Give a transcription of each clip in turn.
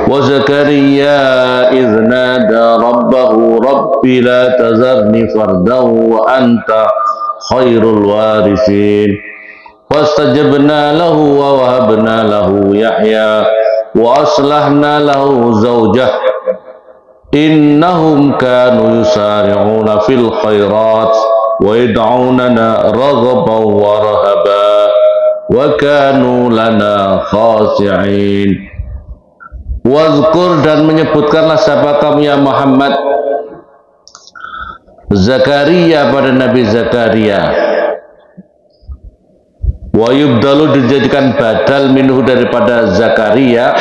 wa Zakaria idh nada rabbahu rabbi la tazarni fardan wa anta khairul warithin fastajabna lahu wa wahabna lahu Yahya wa aslahna lahu zawjah innahum kanu yusari'una fil khairat wa yad'unana raghaban wa rahaba wa kanu lana khashi'in. Wazkur, dan menyebutkanlah siapa kamu ya Muhammad Zakaria pada Nabi Zakaria, wa yubdalu, dijadikan badal minhu daripada Zakaria,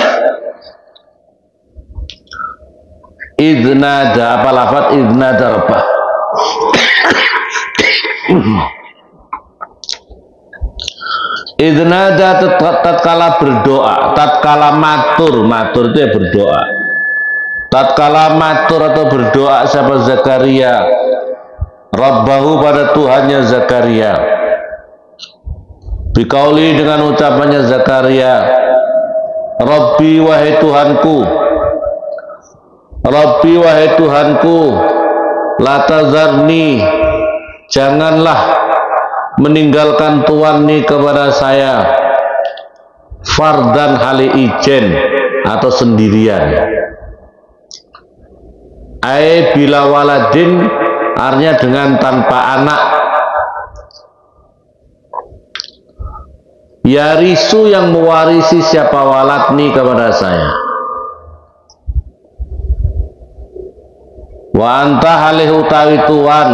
idnada, apa lafaz idnada rabbah idnada tatkala berdoa, tatkala matur itu ya berdoa, tatkala matur atau berdoa siapa Zakaria Rabbahu pada Tuhannya Zakaria, biqauli, dengan ucapannya Zakaria, Rabbi wahai Tuhanku, Rabbi wahai Tuhanku, la tazarni, janganlah meninggalkan Tuhan ini kepada saya fardan hali ijen atau sendirian, ai bila waladin, artinya dengan tanpa anak, yarisu, yang mewarisi siapa waladni kepada saya, wa anta halih utawi Tuhan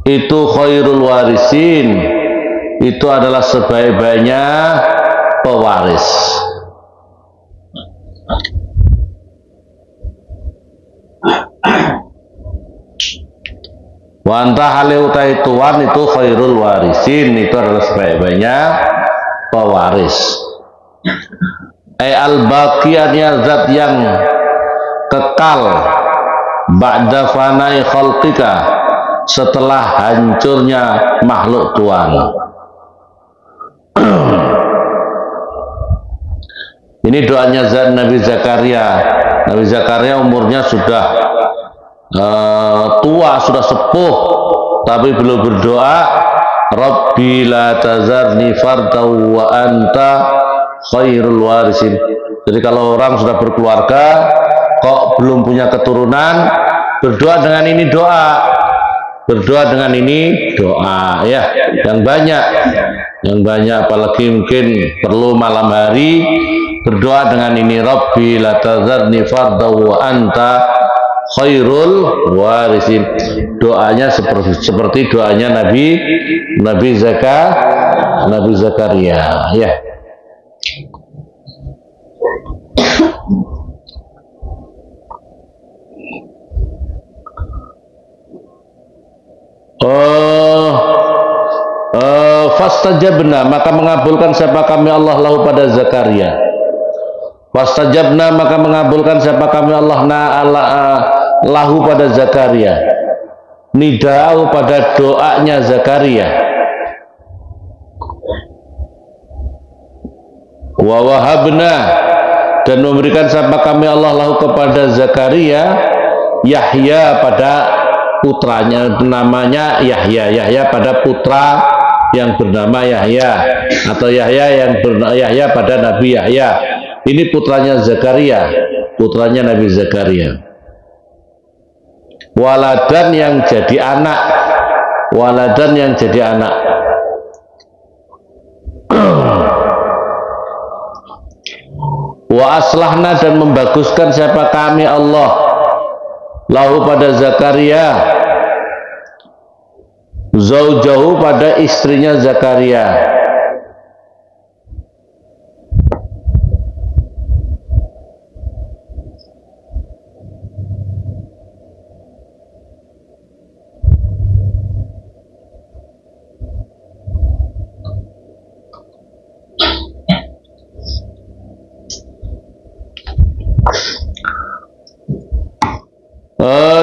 itu khairul warisin, itu adalah sebaik-baiknya pewaris. Wa anta hale utai Tuhan itu khairul warisin, itu adalah sebaik-baiknya pewaris. Al-baqiyatnya zat yang kekal, ba'da fanai khalqika, setelah hancurnya makhluk Tuhan. Ini doanya Nabi Zakaria. Nabi Zakaria umurnya sudah tua, sudah sepuh, tapi belum berdoa Rabbi la tazarni fardan wa anta khairul warisin. Jadi kalau orang sudah berkeluarga kok belum punya keturunan, berdoa dengan ini doa. Berdoa dengan ini doa ya, yang banyak, apalagi mungkin perlu malam hari berdoa dengan ini, Rabbi la tazarni fardan wa anta khairul warisin. Doanya seperti doanya Nabi Zakaria ya. Fastajabna, maka mengabulkan siapa kami Allah lahu pada Zakaria. Fastajabna, maka mengabulkan siapa kami Allah lahu pada Zakaria, nida'u, pada doanya Zakaria. Wa wahabna, dan memberikan siapa kami Allah lahu kepada Zakaria Yahya, pada putranya, namanya Yahya pada putra yang bernama Yahya, atau Yahya pada Nabi Yahya. Ini putranya Zakaria, putranya Nabi Zakaria. Waladan, yang jadi anak, waladan, yang jadi anak. Wa aslahna, dan membaguskan siapa kami Allah lahu pada Zakaria zaujahu, pada istrinya Zakaria.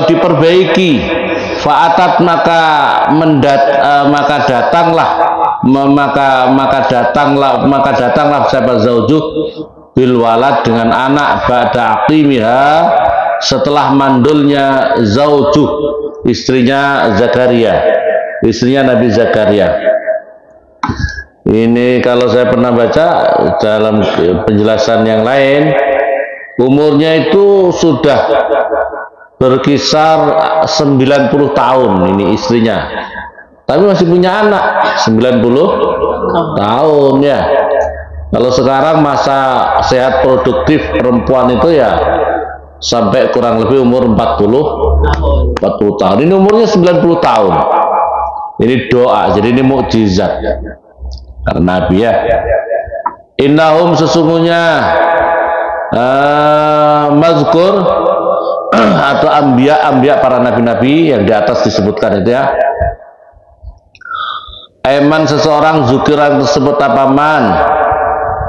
Diperbaiki. Fa'atat, maka datanglah siapa zaujuh, bil walad dengan anak ba'da aqimiha setelah mandulnya zaujuh istrinya Zakaria, istrinya Nabi Zakaria. Ini kalau saya pernah baca dalam penjelasan yang lain, umurnya itu sudah berkisar 90 tahun ini istrinya, tapi masih punya anak 90 tahun ya. Kalau sekarang masa sehat produktif perempuan itu ya sampai kurang lebih umur 40 tahun. Ini umurnya 90 tahun. Ini doa, jadi ini mukjizat karena Nabi ya. Innahum sesungguhnya mazkur atau ambia para nabi-nabi yang di atas disebutkan itu ya. Eman seseorang zukiran tersebut apaman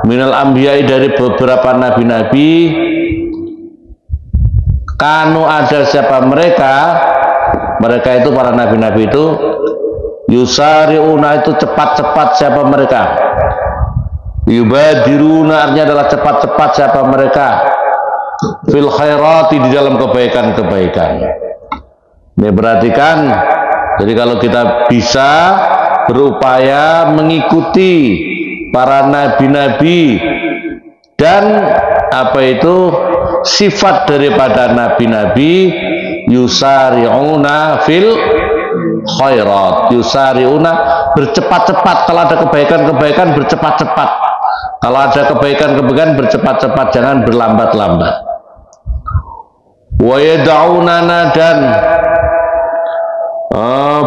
minal ambiyai dari beberapa nabi-nabi, kanu ada siapa mereka itu para nabi-nabi itu, yusari'una itu cepat-cepat siapa mereka, yubadiruna artinya adalah cepat-cepat siapa mereka, fil khairati di dalam kebaikan-kebaikan. Ini perhatikan, jadi kalau kita bisa berupaya mengikuti para nabi-nabi dan apa itu sifat daripada nabi-nabi, yusari'una fil khairat, yusari'una bercepat-cepat, kalau ada kebaikan-kebaikan bercepat-cepat, kalau ada kebaikan-kebaikan bercepat-cepat, jangan berlambat-lambat. Wa yad'unana dan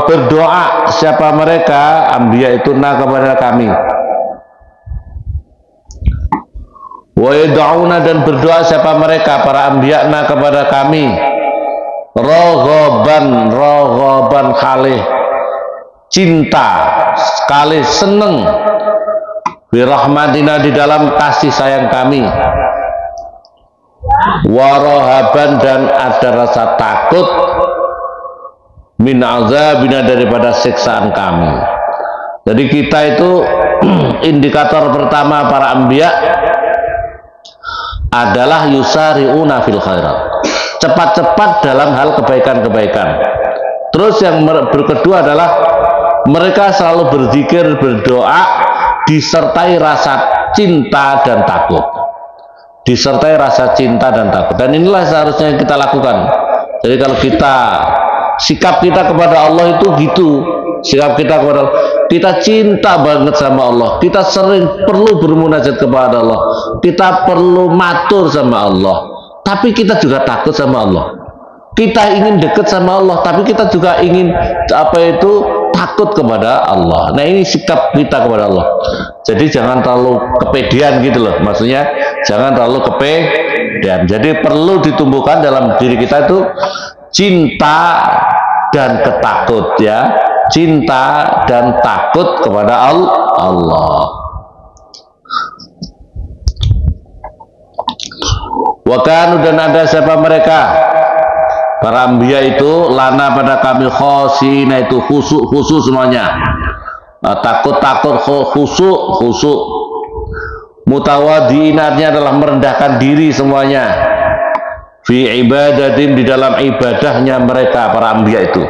berdoa siapa mereka anbiya itu kepada kami, wa yad'una dan berdoa siapa mereka para anbiya kepada kami, raghaban khalih cinta sekali seneng, birahmatina di dalam kasih sayang kami, warahaban dan ada rasa takut, min azabina daripada siksaan kami. Jadi kita itu indikator pertama para anbiya adalah yusari'una fil khairat, cepat-cepat dalam hal kebaikan-kebaikan. Terus yang kedua adalah mereka selalu berzikir, berdoa disertai rasa cinta dan takut, disertai rasa cinta dan takut. Dan inilah seharusnya yang kita lakukan. Jadi kalau kita sikap kita kepada Allah itu gitu, sikap kita kepada Allah, kita cinta banget sama Allah, kita sering perlu bermunajat kepada Allah, kita perlu matur sama Allah, tapi kita juga takut sama Allah, kita ingin dekat sama Allah, tapi kita juga ingin apa itu takut kepada Allah. Nah ini sikap kita kepada Allah. Jadi jangan terlalu kepedean gitu loh, maksudnya jangan terlalu kepedean. Jadi perlu ditumbuhkan dalam diri kita itu cinta dan ketakut ya, cinta dan takut kepada Allah. Wakanu dan ada siapa mereka para anbiya itu lana pada kami khosina itu khusyuk semuanya, takut khusyuk, mutawaddi'inatnya adalah merendahkan diri semuanya, fi ibadatin di dalam ibadahnya mereka para anbiya itu.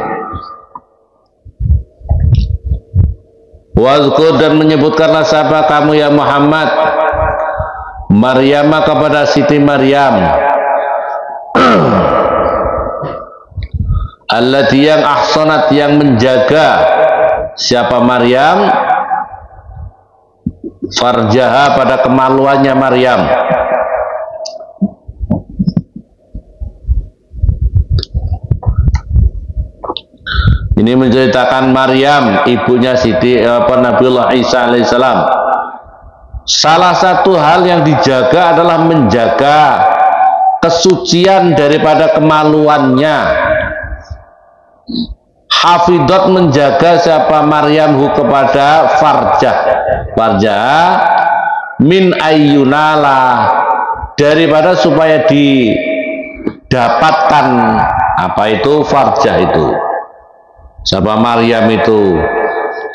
Wazkur dan menyebutkanlah siapa kamu ya Muhammad Maryam kepada Siti Maryam allati yang ahsanat yang menjaga siapa Maryam farjaha pada kemaluannya Maryam. Ini menceritakan Maryam ibunya Siti Nabiullah Isa alaihissalam. Salah satu hal yang dijaga adalah menjaga kesucian daripada kemaluannya. Hafidot menjaga siapa Maryamhu kepada farjah min ayyunala daripada supaya didapatkan apa itu farjah itu. Siapa Maryam itu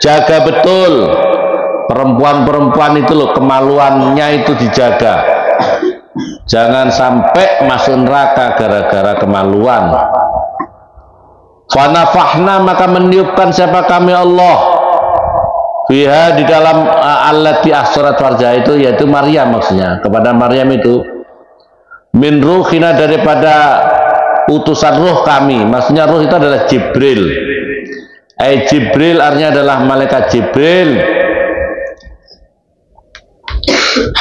jaga betul perempuan-perempuan itu loh, kemaluannya itu dijaga. Jangan sampai masuk neraka gara-gara kemaluan. Fanafahna, maka meniupkan siapa kami Allah, fiha, di dalam allati ahsarat farjah itu, yaitu Maryam, maksudnya kepada Maryam itu, min ruhina, daripada utusan ruh kami. Maksudnya ruh itu adalah Jibril. Jibril artinya adalah malaikat Jibril.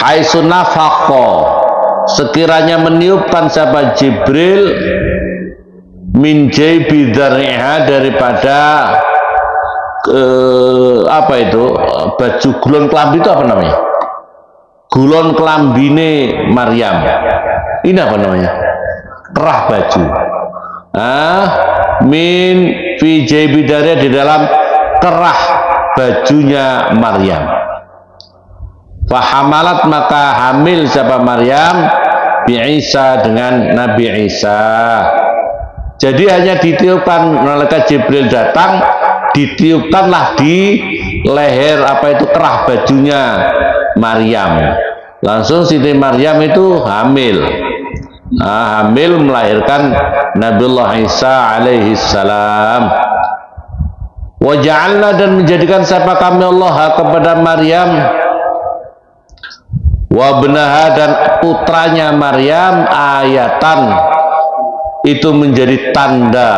Haitsu nafakha, sekiranya meniupkan siapa Jibril, min jaybi dzar'iha, daripada apa itu, baju gulon kelambi itu apa namanya, gulon kelambine Maryam, ini apa namanya, kerah baju, min fi jaybi dzar'iha, di dalam kerah bajunya Maryam. Fahamalat, maka hamil siapa Maryam, bi Isa, dengan Nabi Isa. Jadi hanya ditiupkan, malaikat Jibril datang, ditiupkanlah di leher apa itu, kerah bajunya Maryam. Langsung Siti Maryam itu hamil. Hamil melahirkan Nabiullah Isa alaihi salam. Wa ja'alna, dan menjadikan siapa kami Allah kepada Maryam, wa benaha, dan putranya Maryam, ayatan, itu menjadi tanda,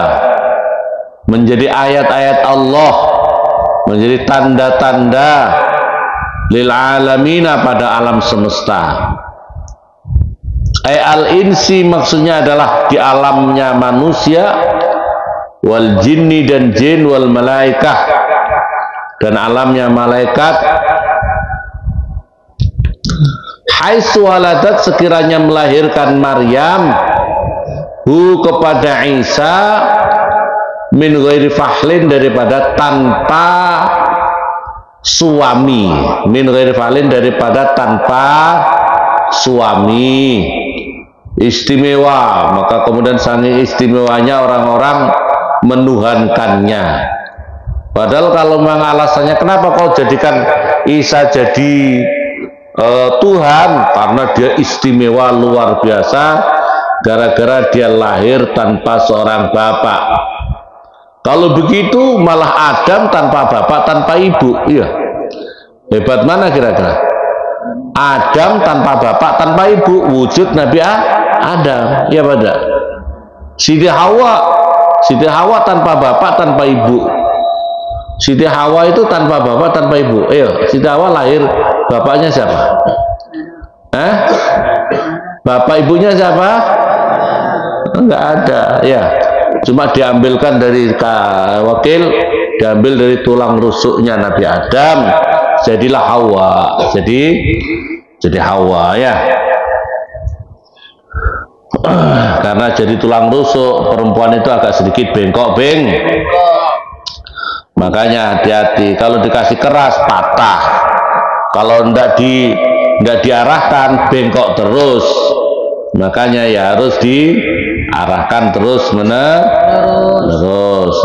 menjadi ayat-ayat Allah, menjadi tanda-tanda lil alamina, pada alam semesta. Al insi, maksudnya adalah di alamnya manusia, wal jinni, dan jin, wal malaikah, dan alamnya malaikat. Haitsu waladat, sekiranya melahirkan Maryam, hu, kepada Isa, min ghairi fahlin, daripada tanpa suami, min ghairi fahlin, daripada tanpa suami. Istimewa, maka kemudian sangat istimewanya orang-orang menuhankannya. Padahal kalau memang alasannya kenapa kau jadikan Isa jadi Tuhan, karena dia istimewa luar biasa, gara-gara dia lahir tanpa seorang bapak. Kalau begitu malah Adam tanpa bapak, tanpa ibu. Iya, hebat mana kira-kira? Adam tanpa bapak, tanpa ibu, wujud Nabi Adam. Ya pada Siti Hawa tanpa bapak, tanpa ibu. Siti Hawa itu tanpa bapak, tanpa ibu. Siti Hawa lahir, bapaknya siapa? Bapak ibunya siapa? Enggak ada, ya. Cuma diambilkan dari wakil, diambil dari tulang rusuknya Nabi Adam, jadilah Hawa. Jadi Hawa, ya. Karena jadi tulang rusuk, perempuan itu agak sedikit bengkok. Makanya hati-hati, kalau dikasih keras patah, kalau enggak diarahkan bengkok terus. Makanya ya harus diarahkan terus menerus.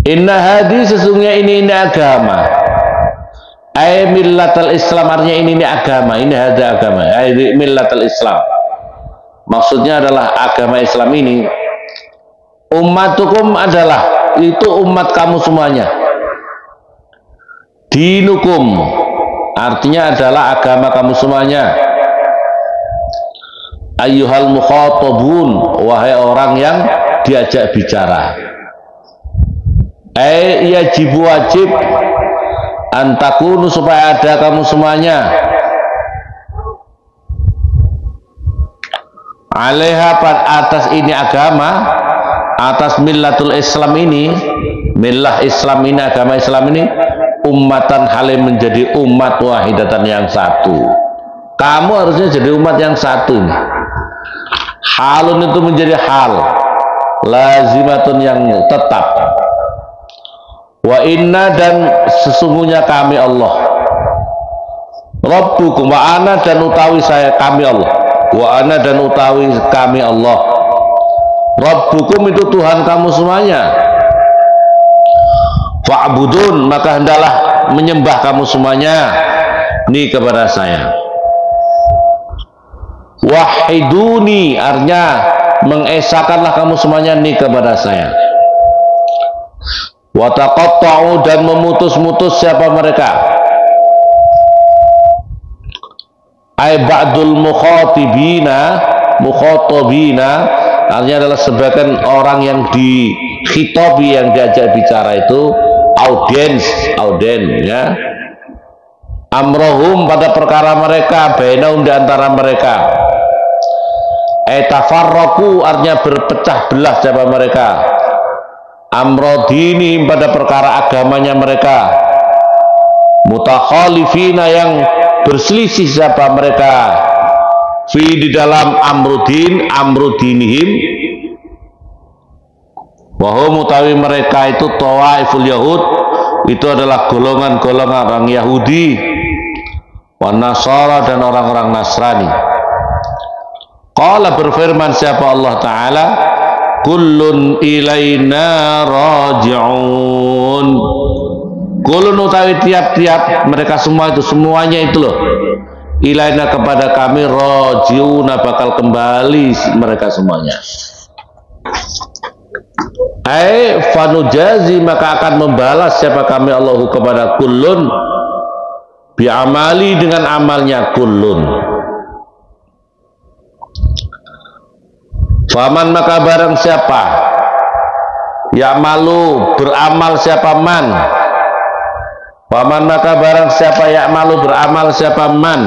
Inna hadi, sesungguhnya ini agama. Millatul Islam, artinya ini agama, ini ada agama. Millatul Islam, maksudnya adalah agama Islam ini. Ummatukum adalah, itu umat kamu semuanya. Dinukum, artinya adalah agama kamu semuanya. Ayyuhal mukhatabun, wahai orang yang diajak bicara. Yajibu, wajib, antakunu, supaya ada kamu semuanya, alaiha, atas ini agama, atas millatul Islam ini, millah Islam ini, agama Islam ini, ummatan, halim, menjadi umat wahidatan, yang satu. Kamu harusnya jadi umat yang satu ini. Halun itu menjadi hal, lazimatun, yang tetap. Wa inna, dan sesungguhnya kami Allah, Rabbukum, wa ana, dan utawi saya kami Allah, wa ana, dan utawi kami Allah, Rabbukum itu Tuhan kamu semuanya, fa'budun, maka hendaklah menyembah kamu semuanya ini kepada saya. wahiduni, artinya mengesakanlah kamu semuanya ini kepada saya. Wa taqatta'u, dan memutus-mutus siapa mereka? Ai ba'dul mukhatabina, artinya adalah sebagian orang yang dikhitabi, yang diajak bicara itu audiens ya. Amrohum, pada perkara mereka, bainahum, di antara mereka. Tafarraqu, artinya berpecah belah siapa mereka. Amrodini, pada perkara agamanya mereka. Mutakhalifina, yang berselisih siapa mereka. Fi, di dalam amrudinihim. Wahum, utawi mereka itu tawaiful Yahud, itu adalah golongan-golongan orang Yahudi, wa Nasara, dan orang-orang Nasrani. Qala, berfirman siapa Allah Ta'ala, kullun ilaina raji'un. Kullun, utawi tiap-tiap mereka semua itu, semuanya itu loh, ilaina, kepada kami, raji'una, bakal kembali mereka semuanya. Fanujazi, maka akan membalas siapa kami Allahu kepada kullun bi'amali, dengan amalnya kullun. Faman, maka barang siapa ya'malu, beramal siapa man. Faman, maka barang siapa ya'malu, beramal siapa man.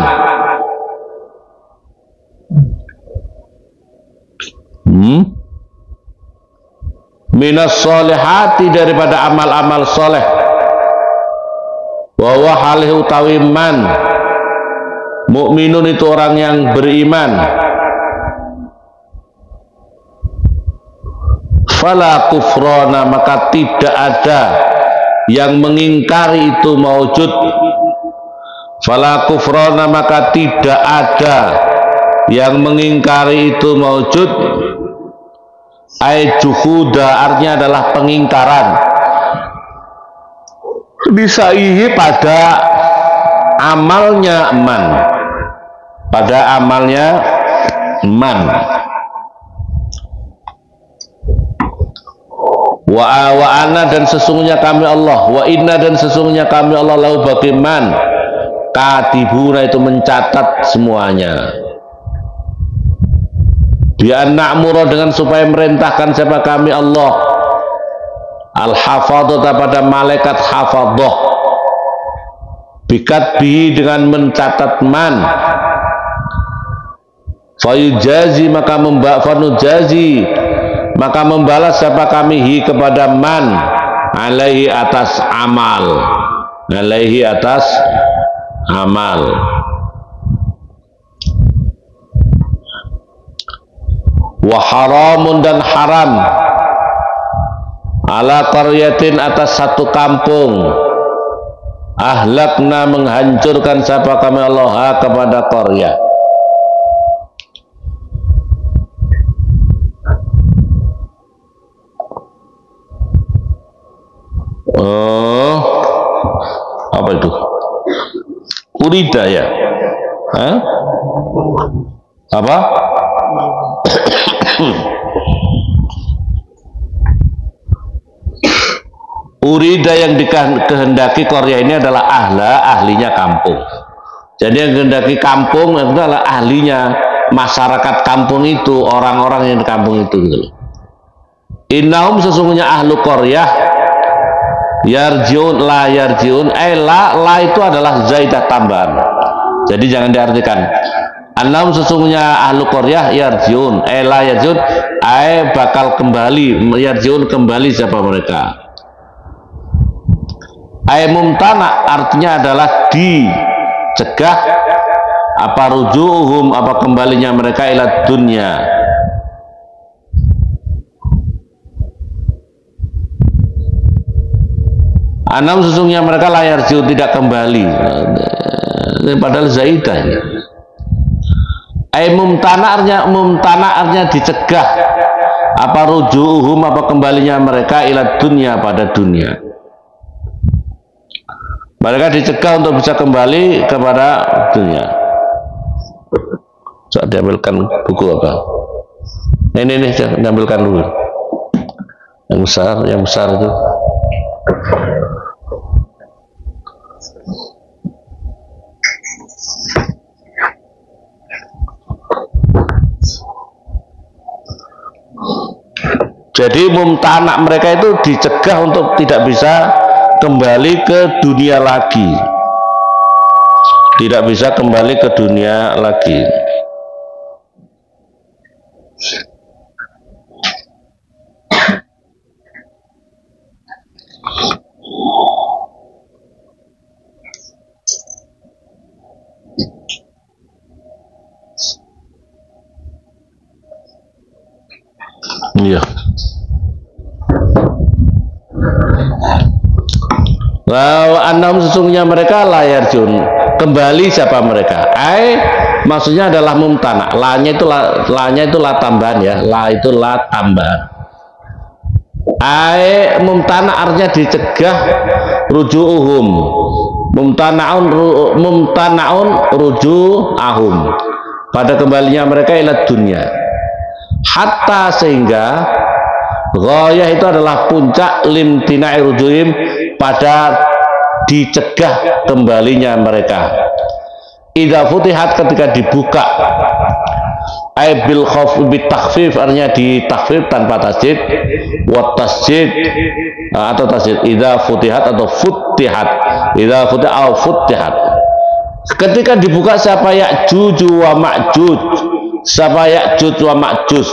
Minas solehati, daripada amal-amal soleh. Wa huwa, halih utawi man, mukminun, itu orang yang beriman. Fala kufrona, maka tidak ada yang mengingkari itu maujud. Fala kufrona, maka tidak ada yang mengingkari itu maujud. Ai juhuda, artinya adalah pengingkaran. Bisaihi, pada amalnya man, pada amalnya man. Wa ana, dan sesungguhnya kami Allah, wa inna, dan sesungguhnya kami Allah, lahu bagi man, katibuna, itu mencatat semuanya. Bi'an na'mura, dengan supaya merintahkan siapa kami Allah, al-hafadhah, pada malaikat hafadhah, bikatbihi, dengan mencatat man. Fayujazi, fanujazi, maka membalas siapa kami hi, kepada man, alaihi, atas amal, alaihi, atas amal. Wa haramun, dan haram, ala qaryatin, atas satu kampung, ahlakna, menghancurkan siapa kami Allah kepada qaryah. Apa itu? Urida ya? Apa? Urida, yang dikehendaki Korea ini adalah ahlinya kampung. Jadi yang kehendaki kampung itu adalah ahlinya masyarakat kampung itu, orang-orang yang di kampung itu gitu. Innahum, sesungguhnya ahlu Korea, yarjiun, la yarjiun, la itu adalah zaidah tambahan. Jadi jangan diartikan annahum, sesungguhnya ahlu Korea, yarjiun, la yarjiun, bakal kembali, yarjiun, kembali siapa mereka. Mumtana, artinya adalah dicegah, apa rujuhum, apa kembalinya mereka, ila dunya. Anam, sesungguhnya mereka layar jiu, tidak kembali. Padahal zaidah ini. Mumtana artinya dicegah, apa rujuhum, apa kembalinya mereka, ila dunya, pada dunia. Mereka dicegah untuk bisa kembali kepada dunia. Coba diambilkan buku apa? Ini diambilkan dulu. Yang besar itu. Jadi mumtana mereka itu dicegah untuk tidak bisa kembali ke dunia lagi. Tidak bisa kembali ke dunia lagi. Iya. Lalu anam sesungguhnya mereka layar jun kembali siapa mereka? Maksudnya adalah mumtana. La-nya itu la tambahan ya. La itu la tambahan. Mumtana artinya dicegah rujuuhum. Mumtanaun rujuahum. Pada kembalinya mereka ila dunia. Hatta sehingga ghayah itu adalah puncak limtina'i rujuhim pada dicegah kembalinya mereka. Idza futihat ketika dibuka bil khauf bit takhfif artinya ditakhfif tanpa tasjid wa tasjid atau tasjid idza futihat atau futihat idza futihat atau futihat ketika dibuka siapa Ya'juj wa Ma'juj siapa Ya'juj wa Ma'juj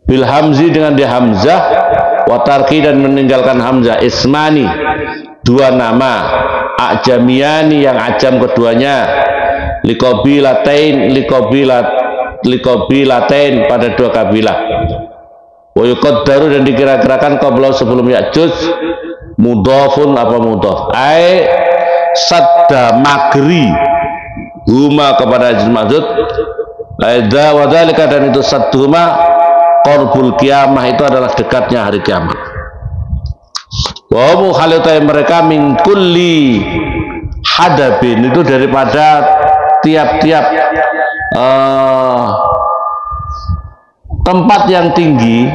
bil hamzi dengan di hamzah wa tarki dan meninggalkan hamzah ismani dua nama ajamiyani yang ajam keduanya likobilatain pada dua kabilah wa yuqaddaru dan dikira-kirakan qabla sebelum Ya'juj mudhafun apa mudhaf sadda magri huma kepada Ya'juj Ma'juj aidza wa dzalika dan itu sadduma qorbul kiamah itu adalah dekatnya hari kiamat. Wa mukhalitai mereka min kulli hadabin itu daripada tiap-tiap tempat yang tinggi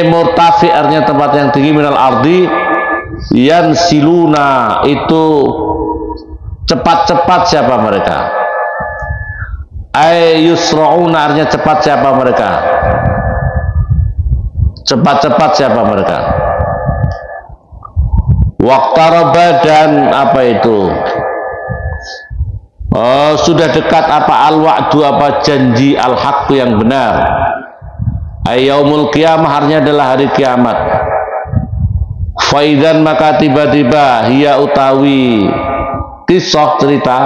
murtafi artinya tempat yang tinggi minal ardi yang siluna itu cepat-cepat siapa mereka yusra'una artinya cepat siapa mereka cepat-cepat siapa mereka waqtaraba dan apa itu sudah dekat apa al-wa'du apa janji al-haq yang benar yaumul qiyamah artinya adalah hari kiamat faidan maka tiba-tiba hiya utawi kisah cerita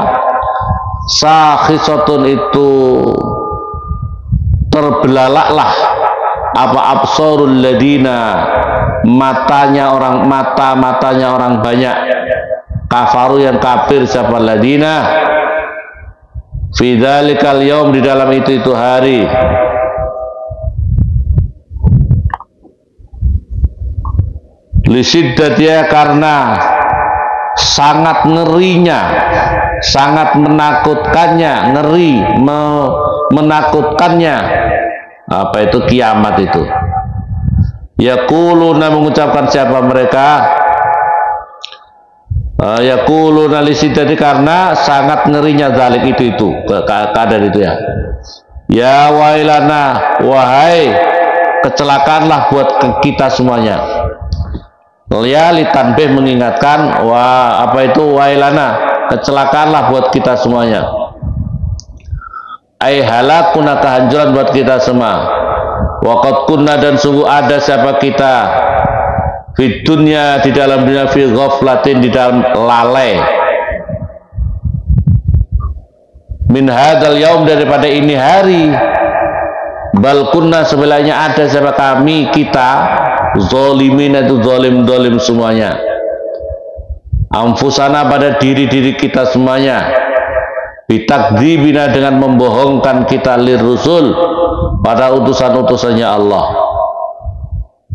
sakhisatun itu terbelalaklah apa absarul ladina matanya orang banyak kafaru yang kafir siapa ladina fi dzalikal yaum di dalam itu hari lisiddatnya karena sangat ngerinya sangat menakutkannya menakutkannya apa itu kiamat itu yaquluna mengucapkan siapa mereka yaquluna lisidati karena sangat ngerinya zalik itu keadaan itu ya wailana wahai kecelakaanlah buat kita semuanya ya litanbih mengingatkan apa itu wailana kecelakaanlah buat kita semuanya halakuna kehancuran buat kita semua waqad kunna dan sungguh ada siapa kita di dunia di dalam dunia fi ghaflatin di dalam lalai min hadzal yaum daripada ini hari bal kunna sebelahnya ada siapa kami kita zalimin itu zalim semuanya anfusana pada diri-diri kita semuanya bitakdzibina dengan membohongkan kita lirrusul pada utusan-utusannya Allah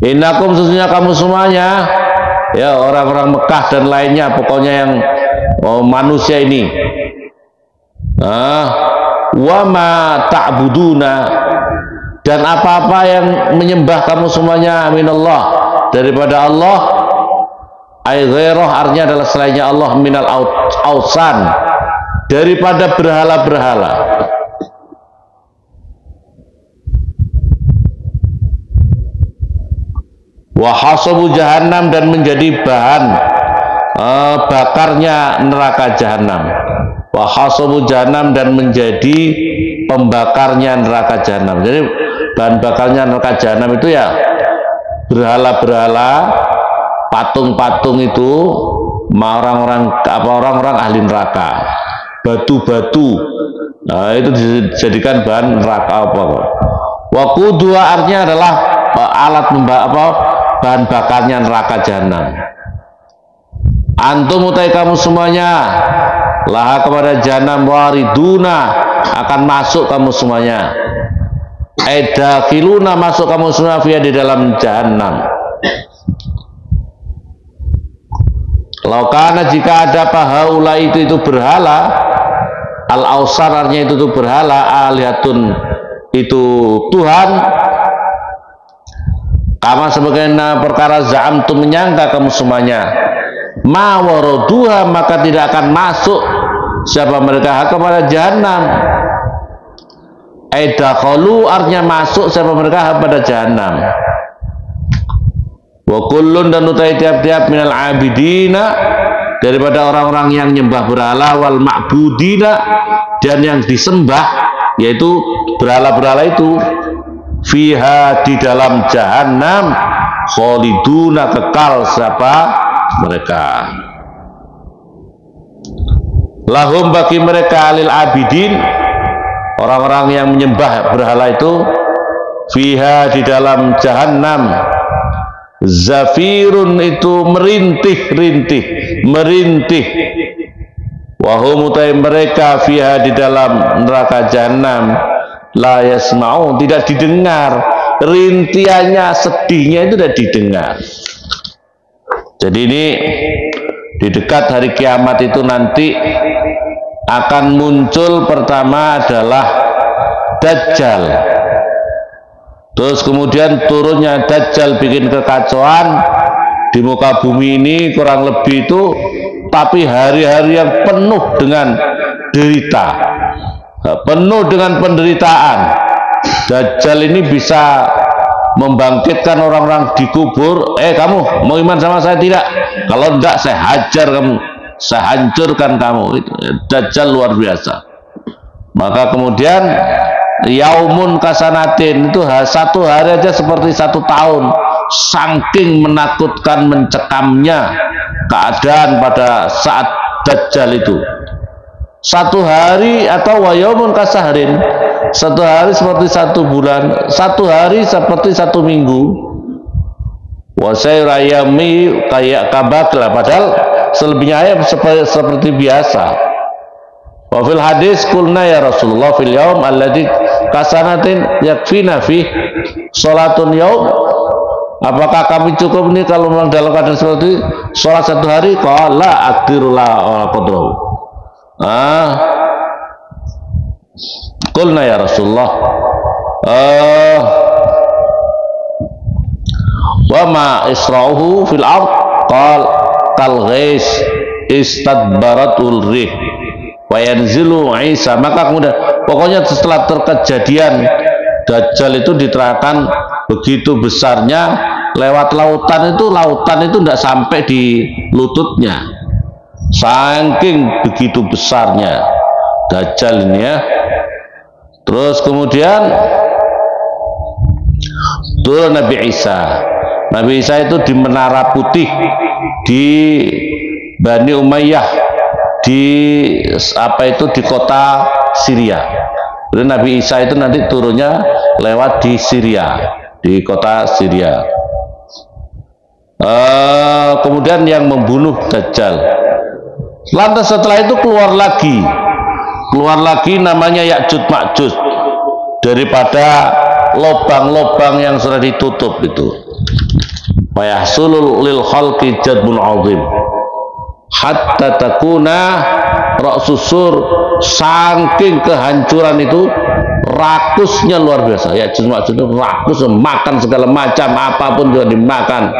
innakum sesungguhnya kamu semuanya ya orang-orang Mekah dan lainnya pokoknya yang manusia ini Wa ma ta'buduna, dan apa-apa yang menyembah kamu semuanya minallah, daripada Allah, ay ghairah, artinya adalah selainnya Allah, minal ausan, daripada berhala-berhala. Wa hasabu jahannam, dan menjadi bahan bakarnya neraka jahanam. Wa hasabu jahannam, dan menjadi pembakarnya neraka jahanam. Jadi bahan bakarnya neraka jahanam itu ya berhala-berhala, patung-patung itu, orang-orang ahli neraka, batu-batu, itu dijadikan bahan neraka apa. Wa qudwa, artinya adalah alat bahan bakarnya neraka jahanam. Antum utai kamu semuanya, laha kepada jahanam, wariduna, akan masuk kamu semuanya, edakiluna, masuk kamu semua, via di dalam jahanam. Laukana, jika ada pahaula itu berhala, al-ausar, artinya itu berhala, alihatun, itu Tuhan, kama sebagaimana perkara za'amtum, menyangka kamu semuanya, ma waraduha, maka tidak akan masuk siapa mereka kepada jahanam. Aidakhalu, artinya masuk siapa mereka pada jahanam. Wa kullun, dan utai tiap-tiap minal abidina, daripada orang-orang yang nyembah berhala, wal ma'budina, dan yang disembah, yaitu berhala-berhala itu, fiha, di dalam jahanam, khaliduna, kekal siapa mereka. Lahum, bagi mereka, lil abidin, orang-orang yang menyembah berhala itu, fiha, di dalam jahanam, zafirun, itu merintih-rintih, merintih. Wahum, utai mereka, fiha, di dalam neraka jahanam, la yasma'un, tidak didengar rintiannya, sedihnya itu tidak didengar. Jadi ini di dekat hari kiamat itu nanti akan muncul, pertama adalah Dajjal, terus kemudian turunnya Dajjal bikin kekacauan di muka bumi ini kurang lebih itu, tapi hari-hari yang penuh dengan derita, penuh dengan penderitaan. Dajjal ini bisa membangkitkan orang-orang di kubur. Kamu mau iman sama saya? Tidak. Kalau tidak, saya hajar kamu, saya hancurkan kamu. Dajjal luar biasa. Maka kemudian yaumun kasanatin, itu satu hari aja seperti 1 tahun, saking menakutkan, mencekamnya keadaan pada saat Dajjal itu. 1 hari, atau wayaumun kasahrin, 1 hari seperti 1 bulan, 1 hari seperti 1 minggu. Wasayrayami kayak kabaklah, padahal selebihnya ayat seperti biasa. Wafil hadis kulna ya Rasulullah fil yaum alladhi kasanatin yakfina fi sholatun yaum, apakah kami cukup ini kalau memang dalam keadaan seperti sholat 1 hari? Qala akdirullah qadrahu. Qulna ya Rasulullah wa ma isra'uhu fil ard, qal kal ghais istadbaratul rih wa yanzilu Isa. Maka kemudian pokoknya setelah terkejadian Dajjal itu diterangkan begitu besarnya, lewat lautan itu tidak sampai di lututnya, saking begitu besarnya Dajjal ini ya. Terus kemudian turun Nabi Isa. Nabi Isa itu di Menara Putih di Bani Umayyah, di di kota Syria. Jadi Nabi Isa itu nanti turunnya lewat di Syria, di kota Syria. Kemudian yang membunuh Dajjal. Lantas setelah itu keluar lagi namanya Ya'juj Ma'juj, daripada lobang-lobang yang sudah ditutup itu. Wa yahsulul lil khalqi jadbun 'azim hatta takuna rok susur, saking kehancuran itu, rakusnya luar biasa. Ya'juj Ma'juj itu rakus, makan segala macam, apapun juga dimakan.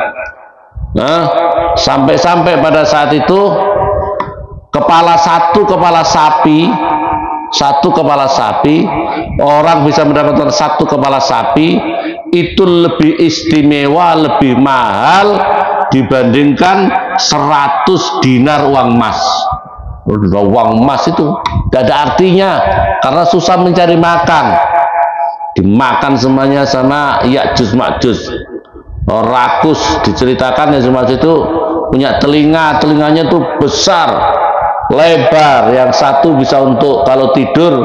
Nah, sampai-sampai pada saat itu satu kepala sapi, orang bisa mendapatkan satu kepala sapi itu lebih istimewa, lebih mahal dibandingkan 100 dinar uang emas. Uang emas itu tidak ada artinya karena susah mencari makan, dimakan semuanya sama Ya'juj Ma'juj. Rakus diceritakan Ya'juj Ma'juj itu punya telinganya tuh besar, lebar, yang satu bisa untuk kalau tidur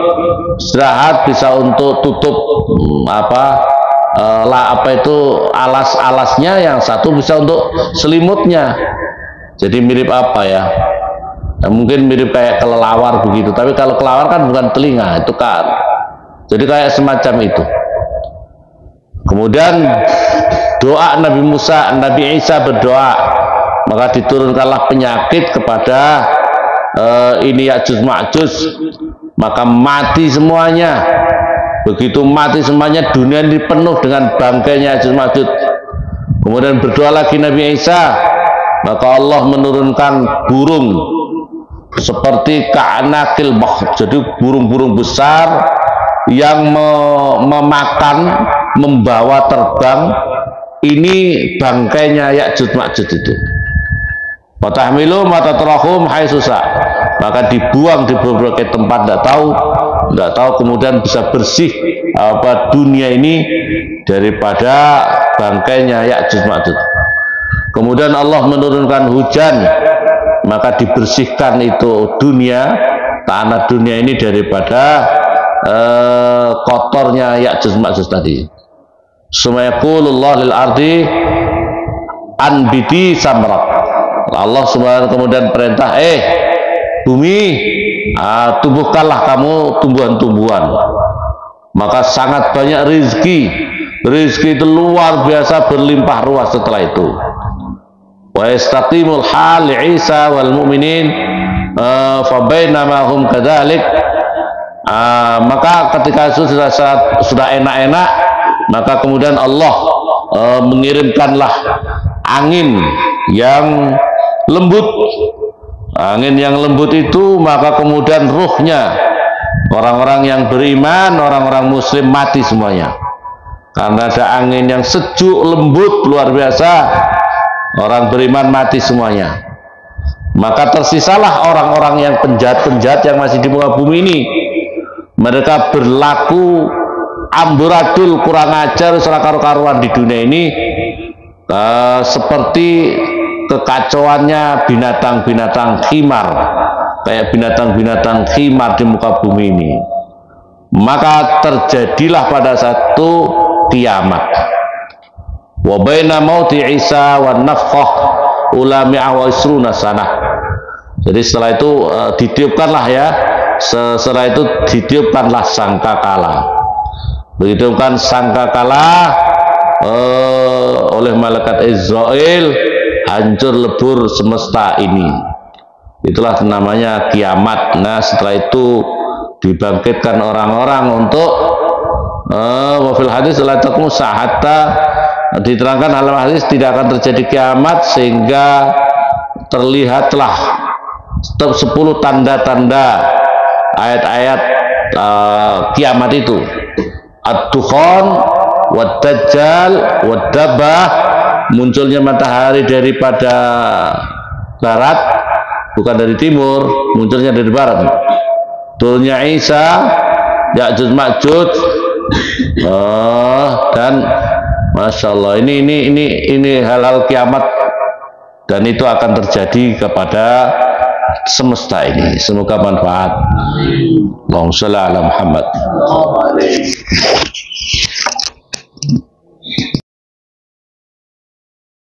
istirahat, bisa untuk tutup alas-alasnya, yang satu bisa untuk selimutnya. Jadi mirip apa ya? Nah, mungkin mirip kayak kelelawar begitu, tapi kalau kelelawar kan bukan telinga, itu kan. Jadi kayak semacam itu. Kemudian doa Nabi Isa berdoa, maka diturunkanlah penyakit kepada ini Ya'juj Ma'juj, maka mati semuanya. Begitu mati semuanya, dunia ini penuh dengan bangkainya Ya'juj Ma'juj. Kemudian berdoa lagi Nabi Isa, maka Allah menurunkan burung seperti ka'anakil bakh, jadi burung-burung besar yang memakan, membawa terbang ini bangkainya Ya'juj Ma'juj itu. Fatahmilu matatrahum haitsusa, maka dibuang di berbagai tempat, tidak tahu kemudian bisa bersih dunia ini daripada bangkainya Ya'juj Ma'juj. Kemudian Allah menurunkan hujan, maka dibersihkan itu tanah dunia ini daripada kotornya Ya'juj Ma'juj tadi. Sumayaqulullah lil ardi anbiti samrak. Allah Subhanahu kemudian perintah, bumi, tumbuhkanlah kamu tumbuhan-tumbuhan. Maka sangat banyak rezeki itu luar biasa, berlimpah ruah setelah itu. Wa yastaqimul hal Isa wal mu'minin fa bainama hum kadzalik. Maka ketika itu sudah enak-enak, maka kemudian Allah mengirimkanlah angin yang lembut. Angin yang lembut itu, maka kemudian ruhnya orang-orang yang beriman, orang-orang muslim mati semuanya. Karena ada angin yang sejuk, lembut, luar biasa, orang beriman mati semuanya. Maka tersisalah orang-orang yang penjahat-penjahat yang masih di muka bumi ini. Mereka berlaku amburadul, kurang ajar, salah karu-karuan di dunia ini, seperti kekacauannya binatang-binatang khimar, kayak binatang-binatang khimar di muka bumi ini. Maka terjadilah pada satu kiamat. Wa baina mauti Isa wa nafkhah ulami'a wa isruna sanah. Jadi setelah itu ditiupkanlah setelah itu ditiupkanlah sangkakala. Ditiupkan sangkakala oleh malaikat Israel, hancur lebur semesta ini. Itulah namanya kiamat. Nah, setelah itu dibangkitkan orang-orang untuk wafil hadis la taqumu sa'ata, diterangkan dalam hadis tidak akan terjadi kiamat sehingga terlihatlah 10 tanda-tanda ayat-ayat kiamat itu. Ad-dukhan, wad-dajjal, wad-dabah, munculnya matahari daripada barat, bukan dari timur, munculnya dari barat. Turunnya Isa, Ya'juj Ma'juj, dan Masya Allah, ini hal-hal kiamat, dan itu akan terjadi kepada semesta ini. Semoga manfaat. Allahumma shalli ala Muhammad.